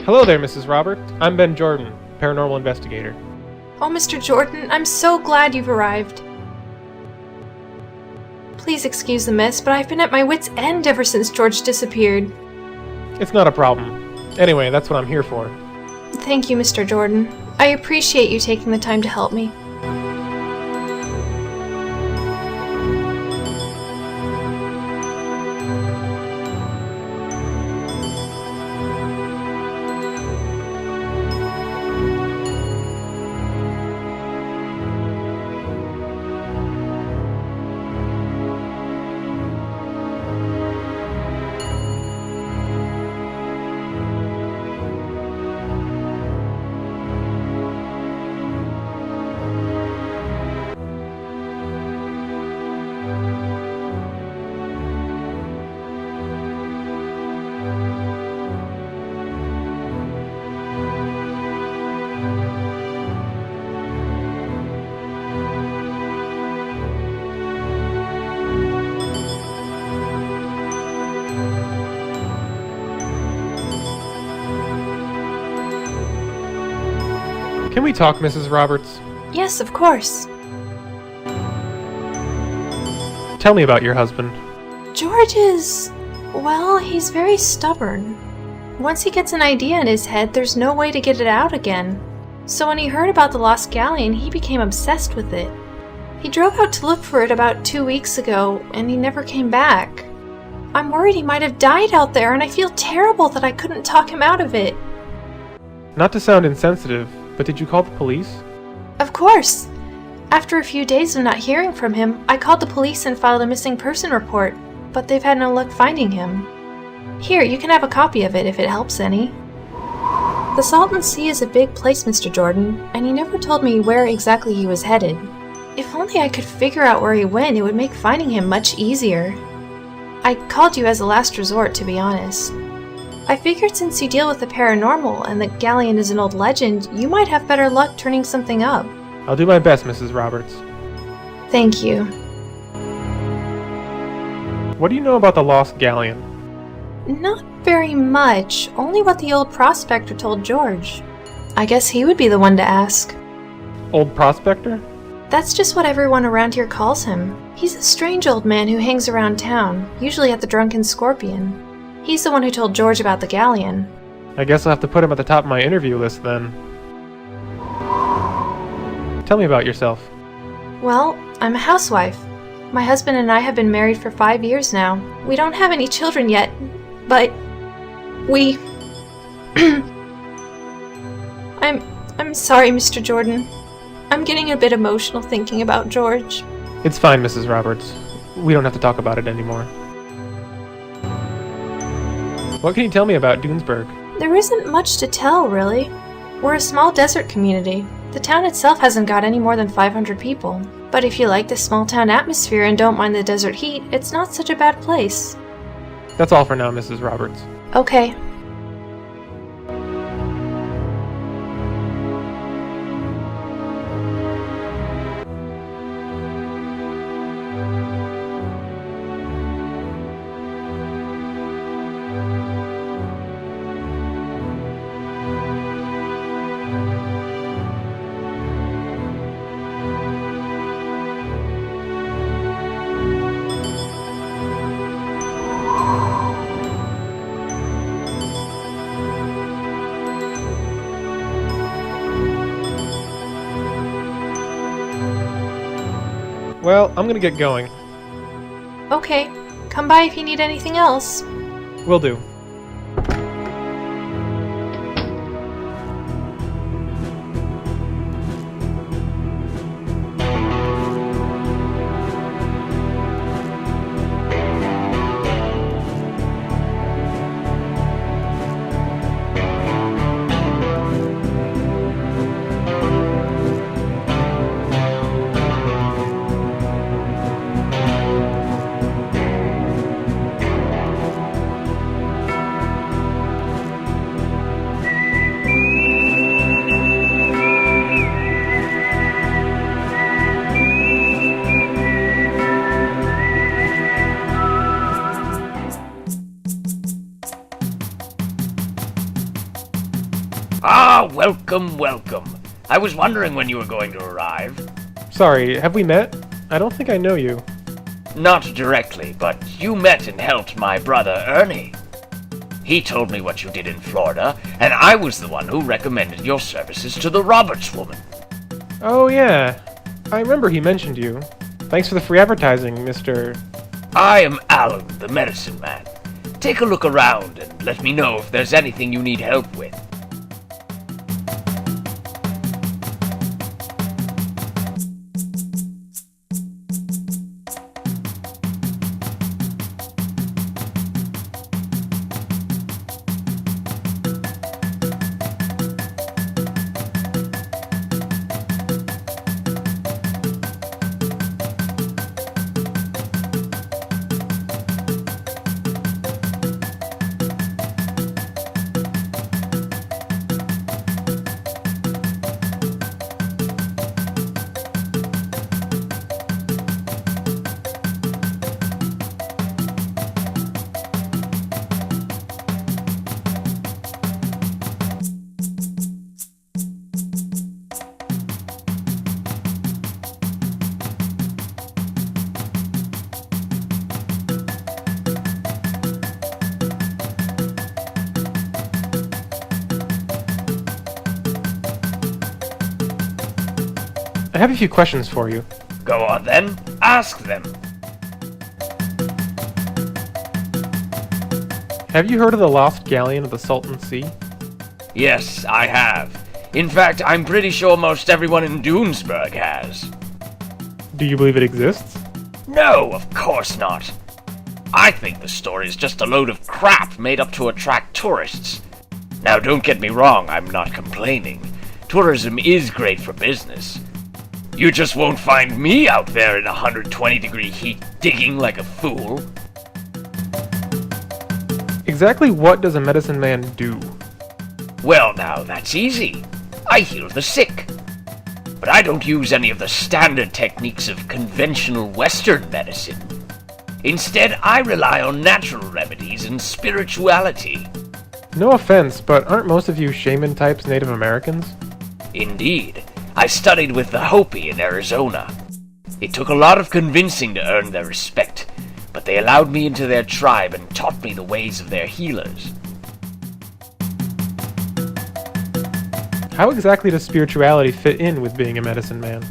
Hello there, Mrs. Roberts. I'm Ben Jordan, paranormal investigator. Oh, Mr. Jordan, I'm so glad you've arrived. Please excuse the mess, but I've been at my wit's end ever since George disappeared. It's not a problem. Anyway, that's what I'm here for. Thank you, Mr. Jordan. I appreciate you taking the time to help me. Can we talk, Mrs. Roberts? Yes, of course. Tell me about your husband. George is... well, he's very stubborn. Once he gets an idea in his head, there's no way to get it out again. So when he heard about the lost galleon, he became obsessed with it. He drove out to look for it about 2 weeks ago, and he never came back. I'm worried he might have died out there, and I feel terrible that I couldn't talk him out of it. Not to sound insensitive, but did you call the police? Of course. After a few days of not hearing from him, I called the police and filed a missing person report, but they've had no luck finding him. Here, you can have a copy of it if it helps any. The Salton Sea is a big place, Mr. Jordan, and he never told me where exactly he was headed. If only I could figure out where he went, it would make finding him much easier. I called you as a last resort, to be honest. I figured since you deal with the paranormal and the Galleon is an old legend, you might have better luck turning something up. I'll do my best, Mrs. Roberts. Thank you. What do you know about the lost galleon? Not very much, only what the old prospector told George. I guess he would be the one to ask. Old prospector? That's just what everyone around here calls him. He's a strange old man who hangs around town, usually at the Drunken Scorpion. He's the one who told George about the Galleon. I guess I'll have to put him at the top of my interview list then. Tell me about yourself. Well, I'm a housewife. My husband and I have been married for 5 years now. We don't have any children yet, but we... I'm sorry, Mr. Jordan. I'm getting a bit emotional thinking about George. It's fine, Mrs. Roberts. We don't have to talk about it anymore. What can you tell me about Dunesburg? There isn't much to tell, really. We're a small desert community. The town itself hasn't got any more than 500 people. But if you like the small town atmosphere and don't mind the desert heat, it's not such a bad place. That's all for now, Mrs. Roberts. Okay. Well, I'm gonna get going. Okay. Come by if you need anything else. Will do. welcome, welcome. I was wondering when you were going to arrive. Sorry, have we met? I don't think I know you. Not directly, but you met and helped my brother Ernie. He told me what you did in Florida, and I was the one who recommended your services to the Roberts woman. Oh yeah, I remember he mentioned you. Thanks for the free advertising, Mr. I am Alan, the medicine man. Take a look around and let me know if there's anything you need help with. I have a few questions for you. Go on then, ask them. Have you heard of the lost galleon of the Salton Sea? Yes, I have. In fact, I'm pretty sure most everyone in Doomsburg has. Do you believe it exists? No, of course not. I think the story is just a load of crap made up to attract tourists. Now, don't get me wrong, I'm not complaining. Tourism is great for business. You just won't find me out there in 120-degree heat digging like a fool. Exactly what does a medicine man do? Well, now, that's easy. I heal the sick. But I don't use any of the standard techniques of conventional Western medicine. Instead, I rely on natural remedies and spirituality. No offense, but aren't most of you shaman types Native Americans? Indeed. I studied with the Hopi in Arizona. It took a lot of convincing to earn their respect, but they allowed me into their tribe and taught me the ways of their healers. How exactly does spirituality fit in with being a medicine man?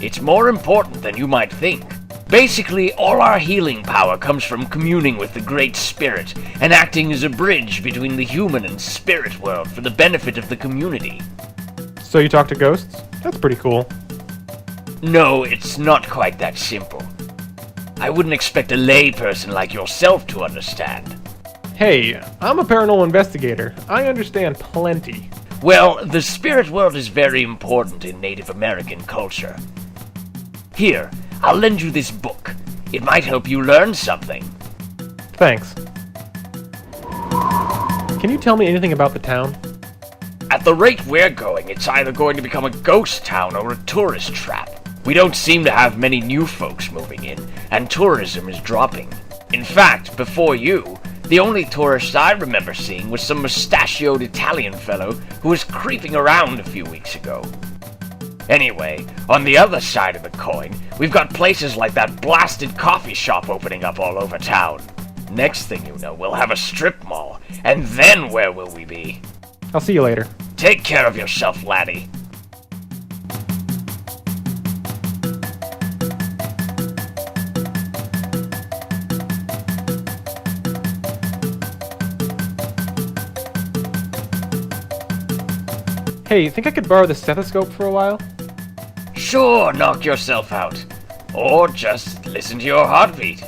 It's more important than you might think. Basically, all our healing power comes from communing with the Great Spirit and acting as a bridge between the human and spirit world for the benefit of the community. So you talk to ghosts? That's pretty cool. No, it's not quite that simple. I wouldn't expect a lay person like yourself to understand. Hey, I'm a paranormal investigator. I understand plenty. Well, the spirit world is very important in Native American culture. Here, I'll lend you this book. It might help you learn something. Thanks. Can you tell me anything about the town? At the rate we're going, it's either going to become a ghost town or a tourist trap. We don't seem to have many new folks moving in, and tourism is dropping. In fact, before you, the only tourist I remember seeing was some mustachioed Italian fellow who was creeping around a few weeks ago. Anyway, on the other side of the coin, we've got places like that blasted coffee shop opening up all over town. Next thing you know, we'll have a strip mall, and then where will we be? I'll see you later. Take care of yourself, laddie. Hey, think I could borrow the stethoscope for a while? Sure, knock yourself out. Or just listen to your heartbeat.